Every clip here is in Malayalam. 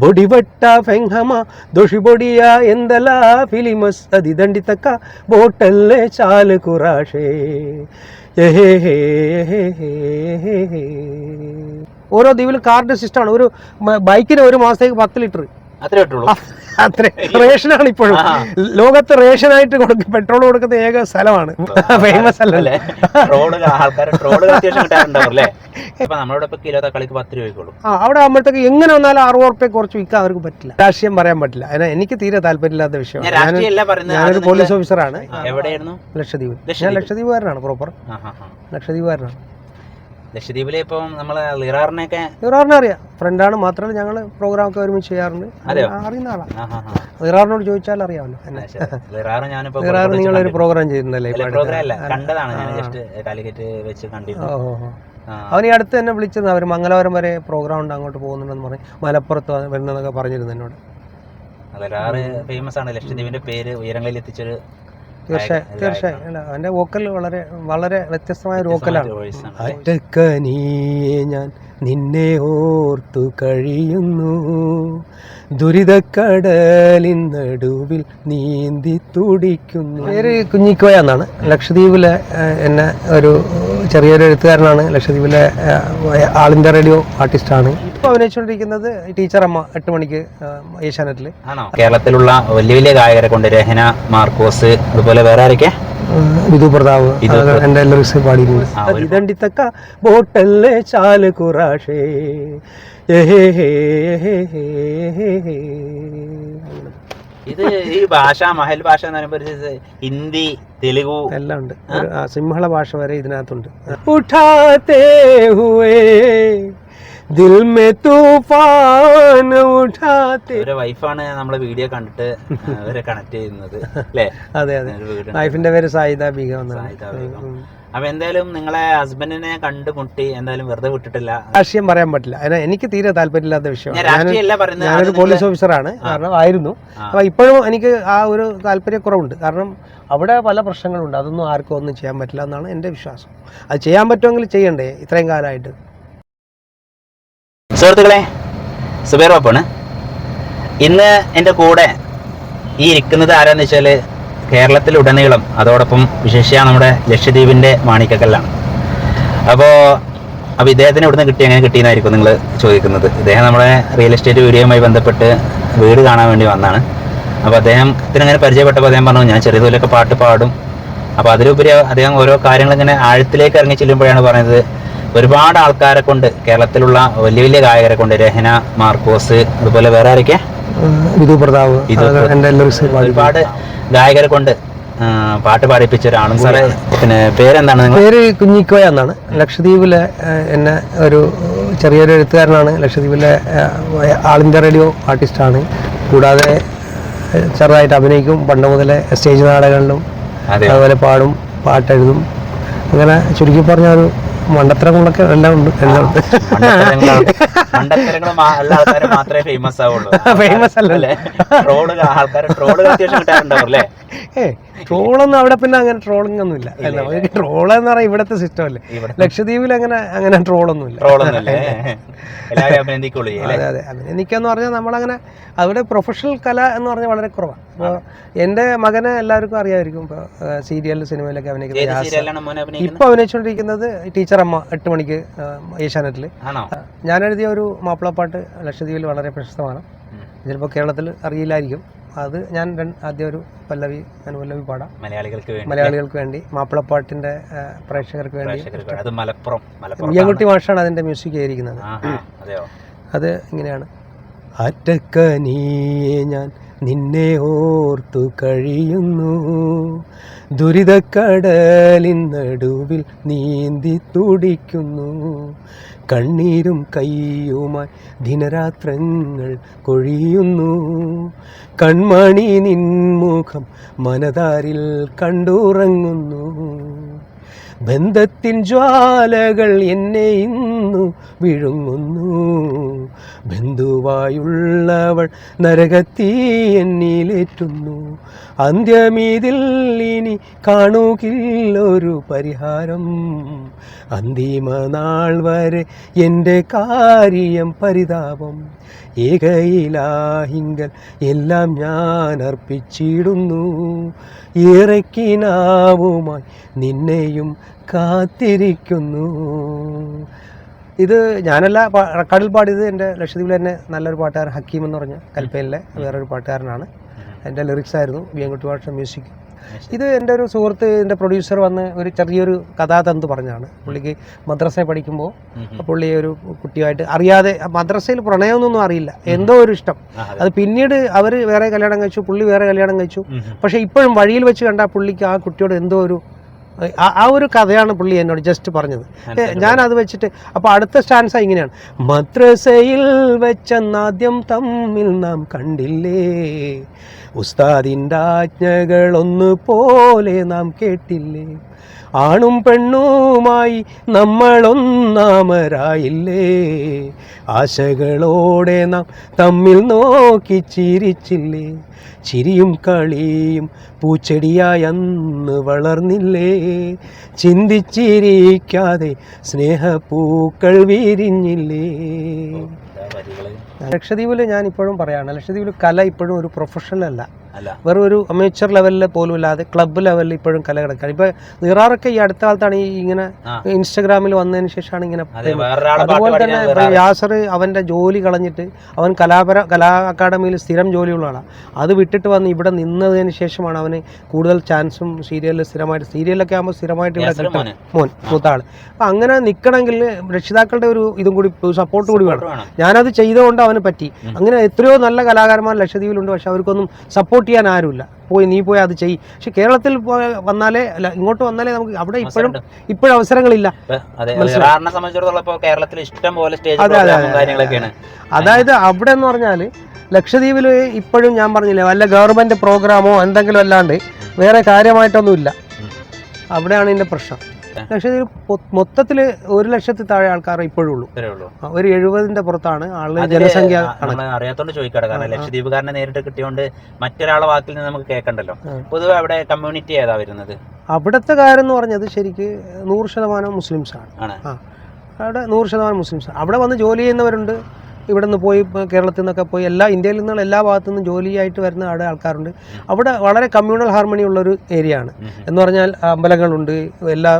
ಬೊಡಿಬಟ್ಟ ಫೆಂಹಮ ದೋಷಿಬೊಡಿಯ ಎಂದಲ ಫಿಲಿಮಸ್ ಅದಿದಂಡಿತಕ್ಕ ಬೋಟಲ್ಲೇ ಚಾಲು ಕುರಾಶೆ ഓരോ ദ്വീപിലും കാർഡ് സിസ്റ്റമാണ്. ഒരു ബൈക്കിന് ഒരു മാസത്തേക്ക് 10 ലിറ്റർ അത്ര റേഷനാണ് ഇപ്പോഴും. ലോകത്ത് റേഷനായിട്ട് പെട്രോൾ കൊടുക്കുന്ന ഏക സ്ഥലമാണ്. ഫേമസ് അല്ലല്ലേ? അവിടെ ആകുമ്പോഴത്തേക്ക് എങ്ങനെ വന്നാലും 60 റുപ്യ കുറച്ച് വിൽക്കാൻ അവർക്ക് പറ്റില്ല. രാഷ്ട്രീയം പറയാൻ പറ്റില്ല. എനിക്ക് തീരെ താല്പര്യമില്ലാത്ത വിഷയമാണ്. ഞാനൊരു പോലീസ് ഓഫീസറാണ്. ലക്ഷദ്വീപ്. ഞാൻ ലക്ഷദ്വീപുകാരനാണ്. പ്രോപ്പർ ലക്ഷദ്വീപുകാരനാണ്. ലക്ഷദ്വീപിലെ ഇപ്പം നമ്മള് ലിറാറിനെ അറിയാം. ഫ്രണ്ടാണ്. മാത്രമല്ല ഞങ്ങള് പ്രോഗ്രാം ഒക്കെ ഒരുമിച്ച് ചെയ്യാറുണ്ട്. അറിയുന്ന ആളാണ്. ലിറാറിനോട് ചോദിച്ചാൽ അറിയാമല്ലോ. ലിറാർ നിങ്ങളൊരു പ്രോഗ്രാം ചെയ്തിട്ടുണ്ടല്ലേ? അവൻ ഈ അടുത്ത് തന്നെ വിളിച്ചത്. അവർ മംഗലാപുരം വരെ പ്രോഗ്രാം ഉണ്ട്, അങ്ങോട്ട് പോകുന്നുണ്ടെന്ന് പറഞ്ഞ് മലപ്പുറത്ത് വരുന്നതൊക്കെ പറഞ്ഞിരുന്നു എന്നോട്. ലിറാറ് ഫേമസ് ആണ്. ലക്ഷദ്വീപിന്റെ പേര് ഉയരങ്ങളിൽ എത്തിച്ചൊരു തീർച്ചയായും അവന്റെ വോക്കൽ വളരെ വളരെ വ്യത്യസ്തമായ ഒരു വോക്കലാണ്. അറ്റക്കനിയെ ഞാൻ നിന്നെ ഓർത്തു കഴിയുന്നു, ദുരിതക്കടലിൻ നടുവിൽ നീന്തി തുടിക്കുന്നു. പേര് കുഞ്ഞിക്കോയ എന്നാണ്. ലക്ഷദ്വീപിലെ എന്നെ ഒരു ചെറിയൊരു എഴുത്തുകാരനാണ്. ലക്ഷദ്വീപിലെ ആൾ ഇന്ത്യ റേഡിയോ ആർട്ടിസ്റ്റാണ്. ഇപ്പൊ അഭിനയിച്ചുകൊണ്ടിരിക്കുന്നത് ടീച്ചർ അമ്മ 8 മണിക്ക് ഏഷ്യാനെറ്റിൽ. കേരളത്തിലുള്ള വലിയ വലിയ ഗായകരെ കൊണ്ട് രഹന, മാർക്കോസ്, അതുപോലെ വേറെ ആരൊക്കെ? വിധു പ്രതാപ് എന്റെ ലിറിക്സ് പാടിയിട്ടുണ്ട്. ഇതണ്ടിത്തക്ക ബോട്ടല്ലേ ചാല് കുറാഷേ. ഇത് ഈ ഭാഷ മഹൽ ഭാഷ എന്ന് പറയുമ്പോൾ ഹിന്ദി, തെലുഗു എല്ലാം ഉണ്ട്. സിംഹള ഭാഷ വരെ ഇതിനകത്തുണ്ട്. ഉഠാതേ ഹുവേ ദിൽ മേ തൂഫാൻ ഉഠാതേ. ഒരു വൈഫാണ് നമ്മളെ വീഡിയോ കണ്ടിട്ട് അവരെ കണക്ട് ചെയ്യുന്നത് അല്ലേ? അതെ അതെ. വൈഫിന്റെ പേര് സായിദ ബീഗം. അപ്പൊ എന്തായാലും നിങ്ങളെ ഹസ്ബൻഡിനെ കണ്ടുമുട്ടി, എന്തായാലും വെറുതെ വിട്ടിട്ടില്ല. രാഷ്ട്രീയം പറയാൻ പറ്റില്ല. എനിക്ക് തീരെ താല്പര്യമില്ലാത്ത വിഷയമാണ്. ഞാനൊരു പോലീസ് ഓഫീസറാണ്. കാരണം ആയിരുന്നു. അപ്പൊ ഇപ്പോഴും എനിക്ക് ആ ഒരു താല്പര്യക്കുറവുണ്ട്. കാരണം അവിടെ പല പ്രശ്നങ്ങളുണ്ട്. അതൊന്നും ആർക്കും ഒന്നും ചെയ്യാൻ പറ്റില്ല എന്നാണ് എൻ്റെ വിശ്വാസം. അത് ചെയ്യാൻ പറ്റുമെങ്കിൽ ചെയ്യണ്ടേ? ഇത്രയും കാലമായിട്ട്. സുഹൃത്തുക്കളെ, സുബൈർ ബാപ്പാണ് ഇന്ന് എൻ്റെ കൂടെ. ഈ ഇരിക്കുന്നത് ആരാന്ന് വെച്ചാല് കേരളത്തിലുടനീളം, അതോടൊപ്പം വിശേഷിച്ച നമ്മുടെ ലക്ഷദ്വീപിൻ്റെ മാണിക്കക്കല്ലാണ്. അപ്പോൾ ഇദ്ദേഹത്തിന് ഇവിടുന്ന് എങ്ങനെ കിട്ടിയെന്നായിരിക്കും നിങ്ങൾ ചോദിക്കുന്നത്. ഇദ്ദേഹം നമ്മുടെ റിയൽ എസ്റ്റേറ്റ് വീഡിയോയുമായി ബന്ധപ്പെട്ട് വീട് കാണാൻ വേണ്ടി വന്നതാണ്. അപ്പോൾ അദ്ദേഹത്തിനങ്ങനെ പരിചയപ്പെട്ടപ്പോൾ അദ്ദേഹം പറഞ്ഞു, ഞാൻ ചെറിയ തോലൊക്കെ പാട്ട് പാടും. അപ്പോൾ അതിലുപരി അദ്ദേഹം ഓരോ കാര്യങ്ങളിങ്ങനെ ആഴത്തിലേക്ക് ഇറങ്ങി ചെല്ലുമ്പോഴാണ് പറയുന്നത്, ഒരുപാട് ആൾക്കാരെ കൊണ്ട്, കേരളത്തിലുള്ള വലിയ വലിയ ഗായകരെ കൊണ്ട്, രഹന, മാർക്കോസ്, അതുപോലെ വേറെ ആരൊക്കെ? വിധു പ്രതാപ് ഒരുപാട് ഗായകരെ കൊണ്ട് പാട്ട് പാടിപ്പിച്ച ഒരാളും. സാറേ, പിന്നെ പേരെന്താണ്? പേര് കുഞ്ഞിക്കോയ എന്നാണ്. ലക്ഷദ്വീപിലെ എന്നെ ഒരു ചെറിയൊരു എഴുത്തുകാരനാണ്. ലക്ഷദ്വീപിലെ ആൾ ഇന്ത്യ റേഡിയോ ആർട്ടിസ്റ്റാണ്. കൂടാതെ ചെറുതായിട്ട് അഭിനയിക്കും. പണ്ട് മുതലേ സ്റ്റേജ് നാടകങ്ങളിലും അതുപോലെ പാടും, പാട്ടെഴുതും. അങ്ങനെ ചുരുക്കി പറഞ്ഞ ഒരു മണ്ടത്തരങ്ങളൊക്കെ എല്ലാം ഉണ്ട്. ഫേമസ് അല്ലല്ലേ? ട്രോളൊന്നും അവിടെ പിന്നെ അങ്ങനെ ട്രോളിംഗ് ഒന്നും ഇല്ല. ട്രോള് എന്ന് പറഞ്ഞാൽ ഇവിടത്തെ സിസ്റ്റം അല്ലേ? ലക്ഷദ്വീപിൽ അങ്ങനെ ട്രോളൊന്നും ഇല്ല. അതെ അതെ. അഭിനയിക്കാന്ന് പറഞ്ഞാൽ നമ്മളങ്ങനെ അവിടെ പ്രൊഫഷണൽ കല എന്ന് പറഞ്ഞാൽ വളരെ കുറവാണ്. അപ്പോൾ എൻ്റെ മകനെ എല്ലാവർക്കും അറിയാമായിരിക്കും. ഇപ്പോൾ സീരിയൽ, സിനിമയിലൊക്കെ അഭിനയിക്കുന്നത്. ഇപ്പൊ അഭിനയിച്ചുകൊണ്ടിരിക്കുന്നത് ടീച്ചർ അമ്മ 8 മണിക്ക് ഏഷ്യാനെറ്റിൽ. ഞാൻ എഴുതിയ ഒരു മാപ്പിളപ്പാട്ട് ലക്ഷദ്വീപിൽ വളരെ പ്രശസ്തമാണ്. ചിലപ്പോൾ കേരളത്തിൽ അറിയില്ലായിരിക്കും. അത് ഞാൻ ആദ്യം ഒരു പല്ലവി പാടാം മലയാളികൾക്ക് വേണ്ടി. മാപ്പിളപ്പാട്ടിന്റെ പ്രേക്ഷകർക്ക് വേണ്ടി. ഉയ്യൻകുട്ടി മാഷാണ് അതിന്റെ മ്യൂസിക് ചെയ്തിരിക്കുന്നത്. അത് ഇങ്ങനെയാണ്. അറ്റക്കനിയെ ഞാൻ നിന്നെ ഓർത്തു കഴിയുന്നു, ദുരിതക്കടലിൻ നടുവിൽ നീന്തി തുടിക്കുന്നു, കണ്ണീരും കയ്യുമായി ദിനരാത്രങ്ങൾ കൊഴിയുന്നു, കൺമണി നിൻമുഖം മനതാരിൽ കണ്ടുറങ്ങുന്നു, ബന്ധത്തിൻ ജ്വാലകൾ എന്നെ ഇന്നു വിഴുങ്ങുന്നു, ബന്ധുവായുള്ളവൾ നരകത്തീ എന്നിലേറ്റുന്നു, അന്ത്യമിതിൽ ഇനി കാണുകില്ലൊരു പരിഹാരം, അന്തിമ നാൾ വരെ എൻ്റെ കാര്യം പരിതാപം, ഏകയിലാഹിങ്കൽ എല്ലാം ഞാൻ അർപ്പിച്ചിടുന്നു, ഏറെക്കിനാവുമായി നിന്നെയും കാത്തിരിക്കുന്നു. ഇത് ഞാനല്ല റെക്കോർഡിൽ പാടിയത് എൻ്റെ ലക്ഷദ്വീപിൽ തന്നെ നല്ലൊരു പാട്ടുകാരൻ ഹക്കീം എന്ന് പറഞ്ഞ കൽപ്പയിലെ വേറൊരു പാട്ടുകാരനാണ്. എൻ്റെ ലിറിക്സ് ആയിരുന്നു ബിയൻകുട്ടി ഭാഷ മ്യൂസിക്. ഇത് എൻ്റെ ഒരു സുഹൃത്ത്, എൻ്റെ പ്രൊഡ്യൂസർ വന്ന് ഒരു ചെറിയൊരു കഥാതന്ത് പറഞ്ഞാണ്. പുള്ളിക്ക് മദ്രസയിൽ പഠിക്കുമ്പോൾ പുള്ളി ഒരു കുട്ടിയായിട്ട് അറിയാതെ, മദ്രസയിൽ പ്രണയമൊന്നും അറിയില്ല, എന്തോ ഒരു ഇഷ്ടം. അത് പിന്നീട് അവർ വേറെ കല്യാണം കഴിച്ചു, പുള്ളി വേറെ കല്യാണം കഴിച്ചു. പക്ഷേ ഇപ്പോഴും വഴിയിൽ വെച്ച് കണ്ട പുള്ളിക്ക് ആ കുട്ടിയോട് എന്തോ ഒരു ആ ഒരു കഥയാണ് പുള്ളി എന്നോട് ജസ്റ്റ് പറഞ്ഞത്. ഞാനത് വെച്ചിട്ട് അപ്പോൾ അടുത്ത സ്റ്റാൻസ ഇങ്ങനെയാണ്: മദ്രസയിൽ വെച്ചെന്നാദ്യം തമ്മിൽ നാം കണ്ടില്ലേ, ഉസ്താദിൻ്റെ ആജ്ഞകളൊന്നു പോലെ നാം കേട്ടില്ലേ, ആണും പെണ്ണുമായി നമ്മളൊന്നാമരായില്ലേ, ആശകളോടെ നാം തമ്മിൽ നോക്കി ചിരിച്ചില്ലേ, ചിരിയും കളിയും പൂച്ചെടിയായി അന്ന് വളർന്നില്ലേ, ചിന്തിച്ചിരിക്കാതെ സ്നേഹപ്പൂക്കൾ വിരിഞ്ഞില്ലേ. ലക്ഷദ്വീപിൽ ഞാൻ ഇപ്പോഴും പറയാണ്, ലക്ഷദ്വീപിൽ കല ഇപ്പോഴും ഒരു പ്രൊഫഷണൽ അല്ല, വെറും ഒരു അമേച്ചർ ലെവലിൽ പോലും ഇല്ലാതെ ക്ലബ്ബ് ലെവലിൽ ഇപ്പോഴും കല കിടക്കുകയാണ്. ഇപ്പൊ നിറാറൊക്കെ ഈ അടുത്ത കാലത്താണ് ഈ ഇങ്ങനെ ഇൻസ്റ്റഗ്രാമിൽ വന്നതിന് ശേഷമാണ് ഇങ്ങനെ. അതുപോലെ തന്നെ യാസർ അവന്റെ ജോലി കളഞ്ഞിട്ട് അവൻ കലാ അക്കാദമിയിൽ സ്ഥിരം ജോലിയുള്ള ആളാണ്. അത് വിട്ടിട്ട് വന്ന് ഇവിടെ നിന്നതിന് ശേഷമാണ് അവന് കൂടുതൽ ചാൻസും സീരിയലിൽ സ്ഥിരമായിട്ട്, സീരിയലൊക്കെ ആകുമ്പോൾ സ്ഥിരമായിട്ട് ഇവിടെ കിട്ടും മൂത്താള്. അപ്പൊ അങ്ങനെ നിൽക്കണമെങ്കിൽ രക്ഷിതാക്കളുടെ ഒരു ഇതും കൂടി സപ്പോർട്ട് കൂടി വേണം. ഞാനത് ചെയ്തുകൊണ്ട് അവന് പറ്റി. അങ്ങനെ എത്രയോ നല്ല കലാകാരന്മാർ ലക്ഷദ്വീപിലുണ്ട്, പക്ഷെ അവർക്കൊന്നും സപ്പോർട്ട് ചെയ്യാൻ ആരുമില്ല. നീ പോയി അത് ചെയ്യും. പക്ഷെ കേരളത്തിൽ വന്നാലേ, ഇങ്ങോട്ട് വന്നാലേ നമുക്ക് അവിടെ ഇപ്പോഴും അവസരങ്ങളില്ല. അതായത് അവിടെ എന്ന് പറഞ്ഞാൽ ലക്ഷദ്വീപിൽ ഇപ്പോഴും ഞാൻ പറഞ്ഞില്ലേ, വല്ല ഗവൺമെന്റ് പ്രോഗ്രാമോ എന്തെങ്കിലും അല്ലാണ്ട് വേറെ കാര്യമായിട്ടൊന്നുമില്ല. അവിടെയാണ് ഇതിന്റെ പ്രശ്നം. ലക്ഷദ്വീപ് മൊത്തത്തിൽ 1,00,000 താഴെ ആൾക്കാർ ഇപ്പോഴും ഉള്ളൂ. ഒരു 70ന്റെ പുറത്താണ് ആളുകൾ ജനസംഖ്യ. അറിയാത്തോണ്ട് ചോദിക്കാറ്, കാരണം ലക്ഷദ്വീപുകാരനെ നേരിട്ട് കിട്ടിയോണ്ട് മറ്റൊരാളെ വാക്കിൽ നിന്ന് നമുക്ക് കേൾക്കണ്ടല്ലോ. പൊതുവെ അവിടെ കമ്മ്യൂണിറ്റി ഏതാ വരുന്നത്? അവിടുത്തെ കാര്യം എന്ന് പറഞ്ഞത് ശരിക്ക് 100% മുസ്ലിംസ് ആണ്. അവിടെ 100% മുസ്ലിംസ്. അവിടെ വന്ന് ജോലി ചെയ്യുന്നവരുണ്ട്, ഇവിടെ നിന്ന് പോയി കേരളത്തിൽ നിന്നൊക്കെ പോയി ഇന്ത്യയിൽ നിന്നുള്ള എല്ലാ ഭാഗത്തു നിന്നും ജോലിയായിട്ട് വരുന്ന അവിടെ ആൾക്കാരുണ്ട്. അവിടെ വളരെ കമ്മ്യൂണൽ ഹാർമണി ഉള്ളൊരു ഏരിയ ആണ്. എന്ന് പറഞ്ഞാൽ അമ്പലങ്ങളുണ്ട് എല്ലാ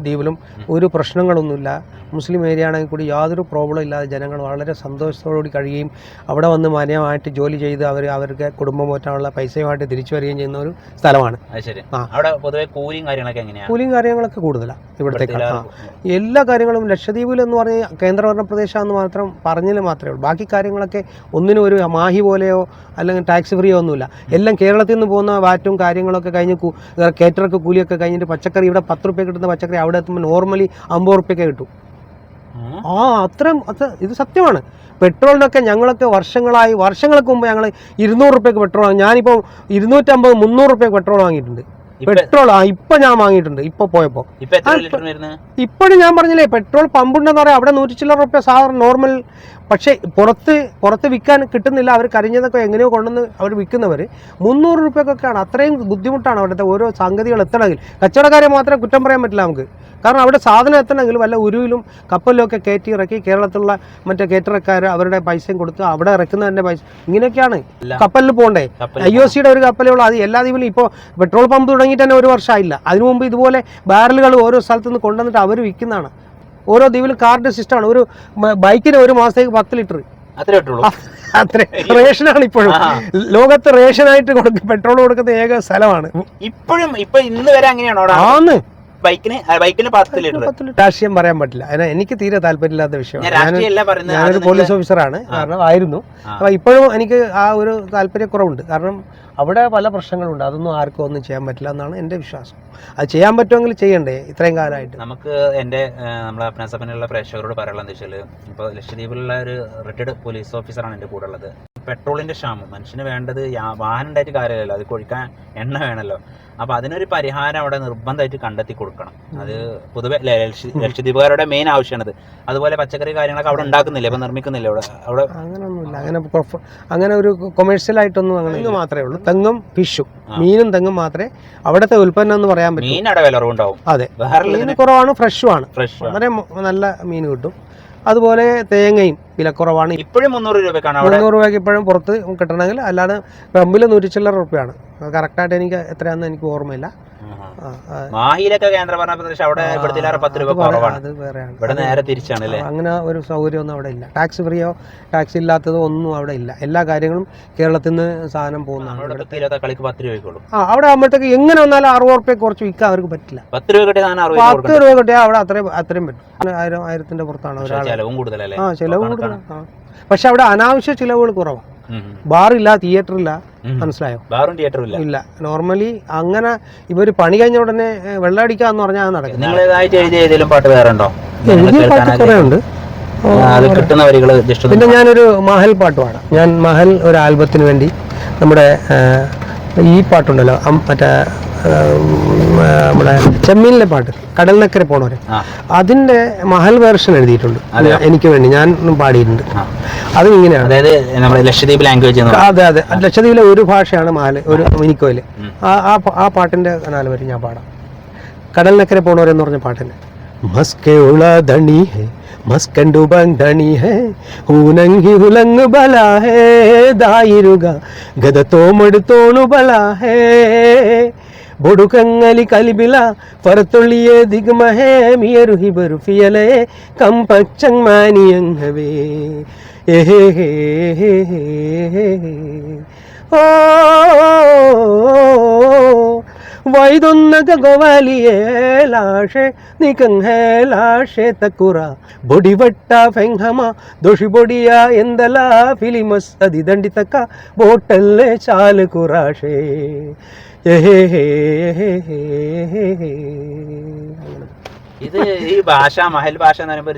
ദ്വീപിലും, ഒരു പ്രശ്നങ്ങളൊന്നുമില്ല. മുസ്ലിം ഏരിയ ആണെങ്കിൽ കൂടി യാതൊരു പ്രോബ്ലം ഇല്ലാതെ ജനങ്ങൾ വളരെ സന്തോഷത്തോടുകൂടി കഴിയുകയും അവിടെ വന്ന് മാന്യമായിട്ട് ജോലി ചെയ്ത് അവർക്ക് കുടുംബം പോറ്റാനുള്ള പൈസയുമായിട്ട് തിരിച്ചു വരികയും ചെയ്യുന്ന ഒരു സ്ഥലമാണ്. കൂലിയും കാര്യങ്ങളൊക്കെ കൂടുതലാണ് ഇവിടത്തേക്ക്. എല്ലാ കാര്യങ്ങളും ലക്ഷദ്വീപിൽ എന്ന് പറഞ്ഞാൽ കേന്ദ്രഭരണ പ്രദേശമാണെന്ന് മാത്രം പറഞ്ഞാൽ മാത്രമേ ഉള്ളൂ. ബാക്കി കാര്യങ്ങളൊക്കെ ഒന്നിനും ഒരു മാഹി പോലെയോ അല്ലെങ്കിൽ ടാക്സ് ഫ്രീയോ ഒന്നുമില്ല. എല്ലാം കേരളത്തിൽ നിന്ന് പോകുന്ന വാറ്റും കാര്യങ്ങളൊക്കെ കഴിഞ്ഞ് കേറ്റർക്ക് കൂലിയൊക്കെ കഴിഞ്ഞിട്ട് പച്ചക്കറി ഇവിടെ 10 രൂപ കിട്ടുന്ന പച്ചക്കറി അവിടെ എത്തുമ്പോൾ നോർമലി 50 രൂപയ്ക്ക് കിട്ടും. ഇത് സത്യമാണ്. പെട്രോളിനൊക്കെ ഞങ്ങളൊക്കെ വർഷങ്ങൾക്ക് മുമ്പ് ഞങ്ങൾ 200 രൂപയ്ക്ക് പെട്രോൾ വാങ്ങി. ഞാനിപ്പോൾ 250-300 രൂപയ്ക്ക് പെട്രോൾ വാങ്ങിയിട്ടുണ്ട്. പെട്രോൾ ഇപ്പൊ ഞാൻ വാങ്ങിയിട്ടുണ്ട്. ഇപ്പൊ പോയപ്പോ ഇപ്പോഴും ഞാൻ പറഞ്ഞില്ലേ, പെട്രോൾ പമ്പുണ്ടെന്ന് പറയാം, അവിടെ 100 ചില്ലറ രൂപ സാധാരണ നോർമൽ. പക്ഷേ പുറത്ത് വിൽക്കാൻ കിട്ടുന്നില്ല. അവർ കരിഞ്ഞതൊക്കെ എങ്ങനെയോ കൊണ്ടുവന്ന് അവർ വിൽക്കുന്നവർ 300 രൂപയ്ക്കൊക്കെയാണ്. അത്രയും ബുദ്ധിമുട്ടാണ് അവിടുത്തെ ഓരോ സംഗതികൾ എത്തണമെങ്കിൽ. കച്ചവടക്കാരെ മാത്രമേ കുറ്റം പറയാൻ പറ്റില്ല നമുക്ക്. കാരണം അവിടെ സാധനം എത്തണമെങ്കിൽ വല്ല ഉരുവിലും കപ്പലിലും ഒക്കെ കയറ്റി ഇറക്കി കേരളത്തിലുള്ള മറ്റേ കേറ്ററക്കാർ അവരുടെ പൈസയും കൊടുത്ത് അവിടെ ഇറക്കുന്നതിൻ്റെ പൈസ ഇങ്ങനെയൊക്കെയാണ്. കപ്പലിൽ പോകണ്ടേ? IOCയുടെ ഒരു കപ്പലേ ഉള്ളൂ. അത് എല്ലാ ദ്വീപിലും ഇപ്പോൾ പെട്രോൾ പമ്പ് തുടങ്ങിയിട്ട് തന്നെ 1 വർഷമായില്ല. അതിനു മുമ്പ് ഇതുപോലെ ബാരലുകൾ ഓരോ സ്ഥലത്തു നിന്ന് കൊണ്ടുവന്നിട്ട് അവർ വിൽക്കുന്നതാണ്. ഓരോ ദ്വീപിലും കാർഡ് സിസ്റ്റമാണ്. ഒരു ബൈക്കിന് 1 മാസത്തേക്ക് 10 ലിറ്റർ അത്ര റേഷനാണ് ഇപ്പോഴും. ലോകത്ത് റേഷനായിട്ട് പെട്രോൾ കൊടുക്കുന്ന ഏക സ്ഥലമാണ് ഇപ്പോഴും. ഇന്ന് വരെ അങ്ങനെയാണോ? ബൈക്കിന് 10 ലിറ്റർ. രാഷ്ട്രീയം പറയാൻ പറ്റില്ല, എനിക്ക് തീരെ താല്പര്യമില്ലാത്ത വിഷയമാണ്. ഞാനൊരു പോലീസ് ഓഫീസറാണ്, കാരണം ആയിരുന്നു. അപ്പൊ ഇപ്പോഴും എനിക്ക് ആ ഒരു താല്പര്യക്കുറവുണ്ട്. കാരണം അവിടെ പല പ്രശ്നങ്ങളുണ്ട്. അതൊന്നും ആർക്കും ഒന്നും ചെയ്യാൻ പറ്റില്ല എന്നാണ് എൻ്റെ വിശ്വാസം. അത് ചെയ്യാൻ പറ്റുമെങ്കിൽ ചെയ്യണ്ടേ? ഇത്രയും കാലമായിട്ട് നമുക്ക് നമ്മളെ അപ്നാസപ്പനുള്ള പ്രേക്ഷകരോട് പറയാനുള്ളത് എന്താ വെച്ചാൽ, ഇപ്പോൾ ലക്ഷദ്വീപിലുള്ള ഒരു റിട്ടയർഡ് പോലീസ് ഓഫീസറാണ് എൻ്റെ കൂടെ ഉള്ളത്. പെട്രോളിന്റെ ക്ഷാമം മനുഷ്യന് വേണ്ടത് വാഹനം ഉണ്ടായിട്ട് കാര്യമല്ലല്ലോ, അത് കൊഴിക്കാൻ എണ്ണ വേണമല്ലോ. അപ്പൊ അതിനൊരു പരിഹാരം അവിടെ നിർബന്ധമായിട്ട് കണ്ടെത്തി കൊടുക്കണം. അത് പൊതുവെ ലക്ഷദ്വീപുകാരുടെ മെയിൻ ആവശ്യമാണത്. അതുപോലെ പച്ചക്കറി കാര്യങ്ങളൊക്കെ അവിടെ ഉണ്ടാക്കുന്നില്ല, ഇപ്പൊ നിർമ്മിക്കുന്നില്ല അവിടെ. അങ്ങനെയൊന്നുമില്ല, അങ്ങനെ ഒരു കൊമേഴ്ഷ്യൽ ആയിട്ടൊന്നും അങ്ങനെ മാത്രമേ ഉള്ളൂ. തെങ്ങും ഫിഷും, മീനും തെങ്ങും മാത്രമേ അവിടുത്തെ ഉൽപ്പന്നം എന്ന് പറയാൻ പറ്റും. മീൻ അവിടെ വില കുറവുണ്ടാവും. അതെ, മീൻ കുറവാണ്, ഫ്രഷുമാണ്. വളരെ നല്ല മീൻ കിട്ടും. അതുപോലെ തേങ്ങയും വിലക്കുറവാണ്. ഇപ്പോഴും 300 രൂപക്കാണ് അവിടെ. 300 രൂപയ്ക്ക് ഇപ്പോഴും പുറത്ത് കിട്ടണമെങ്കിൽ, അല്ലാതെ പമ്പിൽ 100 ചില്ലറ റുപ്യാണ്. കറക്റ്റായിട്ട് എനിക്ക് എത്രയാണെന്ന് എനിക്ക് ഓർമ്മയില്ല. മാഹിയിലൊക്കെ കേന്ദ്രഭരണ പ്രദേശം അവിടെ ഇവിടുത്തെ 10 രൂപ കുറവാണ്. അത് വേറെയാണ്. ഇവിടെ നേരെ തിരിച്ചാണ് അല്ലേ? അങ്ങനെ ഒരു സൗകര്യമൊന്നും അവിടെ ഇല്ല. ടാക്സ് ഫ്രീയോ ടാക്സ് ഇല്ലാത്തതോ ഒന്നും അവിടെ ഇല്ല. എല്ലാ കാര്യങ്ങളും കേരളത്തിൽ നിന്ന് സാധനം പോകുന്നതാണ്. കളിക്ക് 10 രൂപയ്ക്കുള്ളൂ. അവിടെ ആകുമ്പോഴത്തേക്ക് എങ്ങനെ വന്നാലും 60 രൂപ കുറച്ച് വിൽക്കാൻ അവർക്ക് പറ്റില്ല. 10 രൂപ കിട്ടിയ 10 രൂപ കിട്ടിയാൽ അവിടെ അത്രയും പറ്റും. 1000-1000 പുറത്താണ് ഒരാൾ. ചെലവും കൂടുതലല്ലേ? ചെലവ് കൂടുതലാണ്. പക്ഷെ അവിടെ അനാവശ്യ ചിലവുകൾ കുറവാണ്. ബാറില്ല, തിയേറ്റർ ഇല്ല, മനസ്സിലായോ? ബാറും തിയേറ്ററും ഇല്ല. നോർമലി അങ്ങനെ ഇവര് പണി കഴിഞ്ഞ ഉടനെ വെള്ളം അടിക്കാന്ന് പറഞ്ഞാൽ അത് നടക്കും. നിങ്ങളേതായിട്ട് എഴുതിയ ഏതെങ്കിലും പാട്ട് വേറെ ഉണ്ടോ? എഴുതിയ പാട്ട് കുറെ ഉണ്ട്. കിട്ടുന്ന വരികൾ. പിന്നെ ഞാനൊരു മഹൽ പാട്ട് പാടാം. ഞാൻ മഹൽ ഒരു ആൽബത്തിന് വേണ്ടി നമ്മുടെ ഈ പാട്ടുണ്ടല്ലോ, മറ്റേ നമ്മുടെ ചെമ്മീനിലെ പാട്ട്, കടലിനക്കരെ പോണവരെ, അതിന്റെ മഹൽ വേർഷൻ എഴുതിയിട്ടുണ്ട് എനിക്ക് വേണ്ടി. ഞാൻ പാടിയിട്ടുണ്ട്. അതും ഇങ്ങനെയാണ്. അതായത് നമ്മുടെ ലക്ഷദ്വീപ് ലാംഗ്വേജ്. അതെ അതെ, ലക്ഷദ്വീപിലെ ഒരു ഭാഷയാണ് മഹൽ, ഒരു മിനിക്കോയില്. ആ പാട്ടിന്റെ 4 വരി ഞാൻ പാടാം. കടലിനക്കരെ പോണവരെന്ന് പറഞ്ഞ പാട്ടിന്റെ മസ്കെ ഉള ധണി ഹേ മസ്കണ്ടു ബന്ധണി ഹേ ഊനങ്കി ഉലങ് ബല ഹേ ദായിരുക ഗദ തോമടുത്തോണു ബല ഹേ ബൊടുക്കങ്ങലി കലിബില ഫറത്തുള്ളിയെ ദിഗ്മഹേ മിയരു ഹിബരു ഫിയലേ കമ്പച്ചങ് മാനിയങ്ങവേ ഏഹേ ഓ വൈദൊന്നക ഗോവാലിയേ ലാഷേ നികങ് ഹേ ലാഷേ തക്കുറ ബൊടിവട്ട ഫെങ്ഹമ ദോഷി ബൊടിയ ಎಂದಲ ಫಿಲಿಮಸ್ ಅದಿ ದಂಡಿತಕ್ಕ ಬೋಟಲ್ಲೇ ಚಾಲು ಕುರಾಶೇ ഇത് ഈ ഭാഷ, മഹൽ ഭാഷ എന്ന് പറയുമ്പോൾ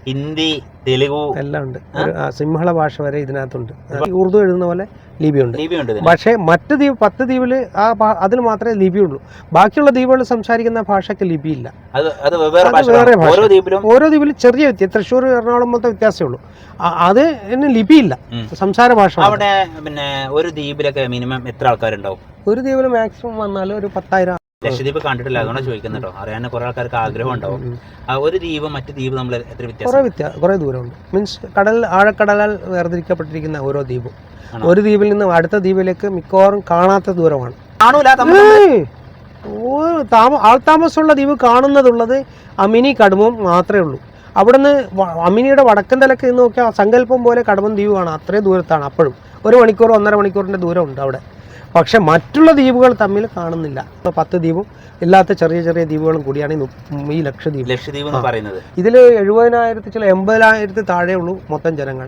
ഹിന്ദി, തെലുഗു എല്ലാം ഉണ്ട്. സിംഹള ഭാഷ വരെ ഇതിനകത്തുണ്ട്. ഉറുദു എഴുതുന്ന പോലെ ലിപിയുണ്ട്. പക്ഷേ മറ്റ് 10 ദ്വീപിൽ അതിൽ മാത്രമേ ലിപിയുള്ളൂ. ബാക്കിയുള്ള ദ്വീപുകൾ സംസാരിക്കുന്ന ഭാഷയ്ക്ക് ലിപിയില്ല. വേറെ ഭാഷ. ഓരോ ദ്വീപിലും ചെറിയ വ്യത്യാസം. തൃശ്ശൂർ, എറണാകുളം മൊത്തം വ്യത്യാസമേ ഉള്ളൂ. അത് ലിപിയില്ല, സംസാര ഭാഷ. അവിടെ പിന്നെ ഒരു ദ്വീപിലൊക്കെ മിനിമം എത്ര ആൾക്കാരുണ്ടാവും? ഒരു ദ്വീപിൽ മാക്സിമം വന്നാൽ ഒരു 10,000. ലക്ഷദ്വീപ് കണ്ടിട്ടില്ല, അതുകൊണ്ട് ചോദിക്കുന്നുണ്ടോ, അറിയാൻ കുറെ ആൾക്കാർക്ക് ആഗ്രഹം ഉണ്ടാവും. ഒരു ദ്വീപ് മറ്റു ദ്വീപ് നമ്മൾ എത്ര വ്യത്യാസം? കുറെ ദൂരമുണ്ട്. മീൻസ് ആഴക്കടലാൽ വേർതിരിക്കപ്പെട്ടിരിക്കുന്ന ഓരോ ദ്വീപും. ഒരു ദ്വീപിൽ നിന്ന് അടുത്ത ദ്വീപിലേക്ക് മിക്കവാറും കാണാത്ത ദൂരമാണ്. ആൾതാമസമുള്ള ദ്വീപ് കാണുന്നതുള്ളത് അമിനി കടുമം മാത്രമേ ഉള്ളൂ. അവിടുന്ന് അമിനിയുടെ വടക്കൻ തലക്ക് നിന്ന് നോക്കിയാൽ സങ്കല്പം പോലെ കടുമം ദ്വീപ് കാണാം. അത്രയും ദൂരത്താണ്. അപ്പോഴും 1 മണിക്കൂർ 1.5 മണിക്കൂറിന്റെ ദൂരമുണ്ട് അവിടെ. പക്ഷെ മറ്റുള്ള ദ്വീപുകൾ തമ്മിൽ കാണുന്നില്ല. 10 ദ്വീപും ഇല്ലാത്ത ചെറിയ ചെറിയ ദ്വീപുകളും കൂടിയാണ് ഈ ലക്ഷദ്വീപ് എന്ന് പറയുന്നത്. ഇതിൽ 70,000 ചില 80,000 താഴെ ഉള്ളൂ മൊത്തം ജനങ്ങൾ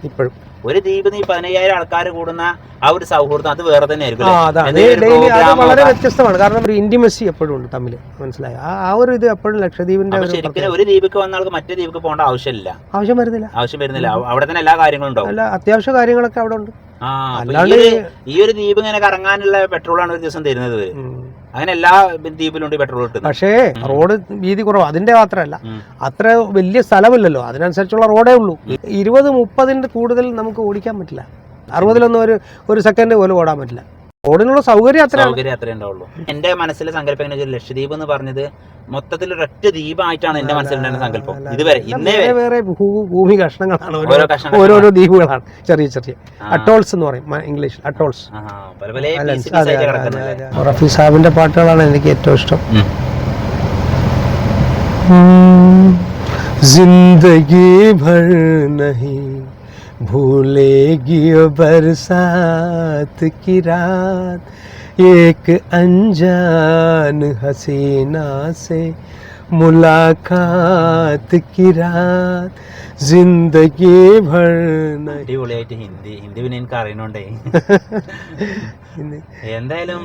ഇപ്പോഴും. ഒരു ദ്വീപ് 15,000 ആൾക്കാർ കൂടുന്ന ആ ഒരു സൗഹൃദം അത് വേറെ തന്നെ ആയിരിക്കും. അത് വളരെ വ്യത്യസ്തമാണ്. കാരണം ഒരു ഇന്റിമസി എപ്പോഴും ഉണ്ട് തമ്മിൽ, മനസ്സിലായി? ആ ഒരു ഇത് എപ്പോഴും ലക്ഷദ്വീപിന്റെ ഒരു ദ്വീപിക്ക് വന്ന ആൾക്ക് മറ്റേ ദ്വീപിക്ക് പോകേണ്ട ആവശ്യം വരുന്നില്ല. അവിടെ തന്നെ എല്ലാ കാര്യങ്ങളും ഉണ്ടാവും. എല്ലാ അത്യാവശ്യ കാര്യങ്ങളൊക്കെ അവിടെ ഉണ്ട്. ഈ ഒരു ദ്വീപ് ഇങ്ങനെ കറങ്ങാനുള്ള പെട്രോളാണ് ഒരു ദിവസം തരുന്നത്. അങ്ങനെ എല്ലാ ദ്വീപിലും പെട്രോൾ കിട്ടും. പക്ഷേ റോഡ് വീതി കുറവ്. അതിന്റെ മാത്രമല്ല, അത്ര വലിയ സ്ഥലമില്ലല്ലോ, അതിനനുസരിച്ചുള്ള റോഡേ ഉള്ളൂ. 20-30 കൂടുതൽ നമുക്ക് ഓടിക്കാൻ പറ്റില്ല. 60 ഒരു സെക്കൻഡ് പോലും ഓടാൻ പറ്റില്ല. റോഡിനുള്ള സൗകര്യം അത്രേ ഉണ്ടാവുള്ളൂ. എന്റെ മനസ്സിലെ സങ്കല്പം എങ്ങനെ വെച്ചാൽ ലക്ഷദ്വീപ് എന്ന് പറഞ്ഞത് മൊത്തത്തിൽ ഒരൊറ്റ ദ്വീപായിട്ടാണ് എന്റെ മനസ്സിലുണ്ടായിരുന്ന സങ്കല്പം. ഇതുവരെ വേറെ ഭൂമി കഷ്ണങ്ങളാണ്, ഓരോരോ ദ്വീപുകളാണ്, ചെറിയ ചെറിയ അട്ടോൾസ് എന്ന് പറയും ഇംഗ്ലീഷിൽ. അട്ടോൾസ്. റഫി സാഹിബിന്റെ പാട്ടുകളാണ് എനിക്ക് ഏറ്റവും ഇഷ്ടം. ജിന്ദഗി ഭർ നഹീ भूलेगी बरसात की रात एक अनजान हसीना से मुलाकात की रात जिंदगी भर. അടിപൊളിയായിട്ട് ഹിന്ദി പിന്നെ എനിക്ക് അറിയണോണ്ടേ. എന്തായാലും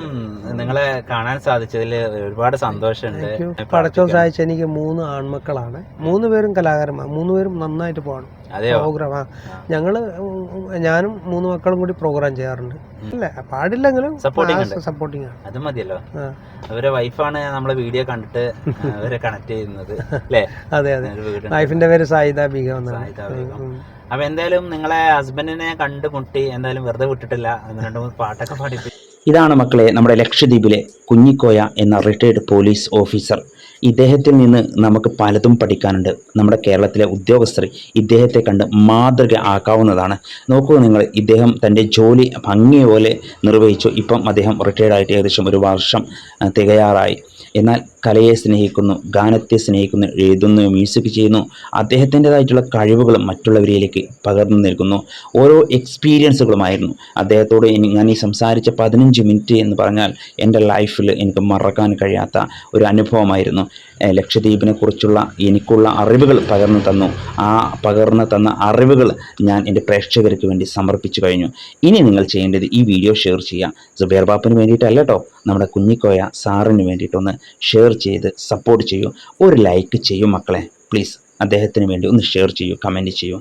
നിങ്ങളെ കാണാൻ സാധിച്ചതിൽ ഒരുപാട് സന്തോഷമുണ്ട്. പടച്ചോൻ സഹായിച്ച എനിക്ക് 3 ആൺമക്കളാണ്. 3 പേരും കലാകാരന്മാർ. 3 പേരും നന്നായിട്ട് പോകണം പ്രോഗ്രാം. ഞാനും 3 മക്കളും കൂടി പ്രോഗ്രാം ചെയ്യാറുണ്ട്. അല്ല പാടില്ലെങ്കിലും സപ്പോർട്ടിങ് ആണ്. അത് മതിയല്ലോ. അവരെ വൈഫാണ് നമ്മളെ വീഡിയോ കണ്ടിട്ട് അവരെ കണക്ട് ചെയ്യുന്നത് അല്ലേ? അതെ. വൈഫിന്റെ പേര് സായിദ ബീഗം. അപ്പൊ എന്തായാലും നിങ്ങളെ ഹസ്ബൻഡിനെ കണ്ടുമുട്ടി, എന്തായാലും വെറുതെ വിട്ടിട്ടില്ല. 2-3 പാട്ടൊക്കെ പാടിപ്പിച്ചു. ഇതാണ് മക്കളെ നമ്മുടെ ലക്ഷദ്വീപിലെ കുഞ്ഞിക്കോയ എന്ന റിട്ടയർഡ് പോലീസ് ഓഫീസർ. ഇദ്ദേഹത്തിൽ നിന്ന് നമുക്ക് പലതും പഠിക്കാനുണ്ട്. നമ്മുടെ കേരളത്തിലെ ഉദ്യോഗസ്ഥർ ഇദ്ദേഹത്തെ കണ്ട് മാതൃക ആക്കാവുന്നതാണ്. നോക്കൂ നിങ്ങൾ, ഇദ്ദേഹം തൻ്റെ ജോലി ഭംഗിപോലെ നിർവഹിച്ചു. ഇപ്പം അദ്ദേഹം റിട്ടയർഡായിട്ട് ഏകദേശം 1 വർഷം തികയാറായി. എന്നാൽ കലയെ സ്നേഹിക്കുന്നു, ഗാനത്തെ സ്നേഹിക്കുന്നു, എഴുതുന്നു, മ്യൂസിക് ചെയ്യുന്നു. അദ്ദേഹത്തിൻ്റെതായിട്ടുള്ള കഴിവുകൾ മറ്റുള്ളവരിലേക്ക് പകർന്നു നൽകുന്നു. ഓരോ എക്സ്പീരിയൻസുകളുമായിരുന്നു അദ്ദേഹത്തോട് ഞാൻ ഈ സംസാരിച്ച 15 മിനിറ്റ് എന്ന് പറഞ്ഞാൽ എൻ്റെ ലൈഫിൽ എനിക്ക് മറക്കാൻ കഴിയാത്ത ഒരു അനുഭവമായിരുന്നു. ലക്ഷദ്വീപിനെ കുറിച്ചുള്ള എനിക്കുള്ള അറിവുകൾ പകർന്നു തന്നു. ആ പകർന്നു തന്ന അറിവുകൾ ഞാൻ എൻ്റെ പ്രേക്ഷകർക്ക് വേണ്ടി സമർപ്പിച്ചു കഴിഞ്ഞു. ഇനി നിങ്ങൾ ചെയ്യേണ്ടത് ഈ വീഡിയോ ഷെയർ ചെയ്യുക. സുബൈർ ബാപ്പന് വേണ്ടിയിട്ടല്ല കേട്ടോ, നമ്മുടെ കുഞ്ഞിക്കോയ സാറിന് വേണ്ടിയിട്ടൊന്ന് ഷെയർ ചെയ്ത് സപ്പോർട്ട് ചെയ്യൂ. ഒരു ലൈക്ക് ചെയ്യൂ മക്കളെ, പ്ലീസ്. അദ്ദേഹത്തിന് വേണ്ടി ഒന്ന് ഷെയർ ചെയ്യൂ, കമൻറ്റ് ചെയ്യൂ.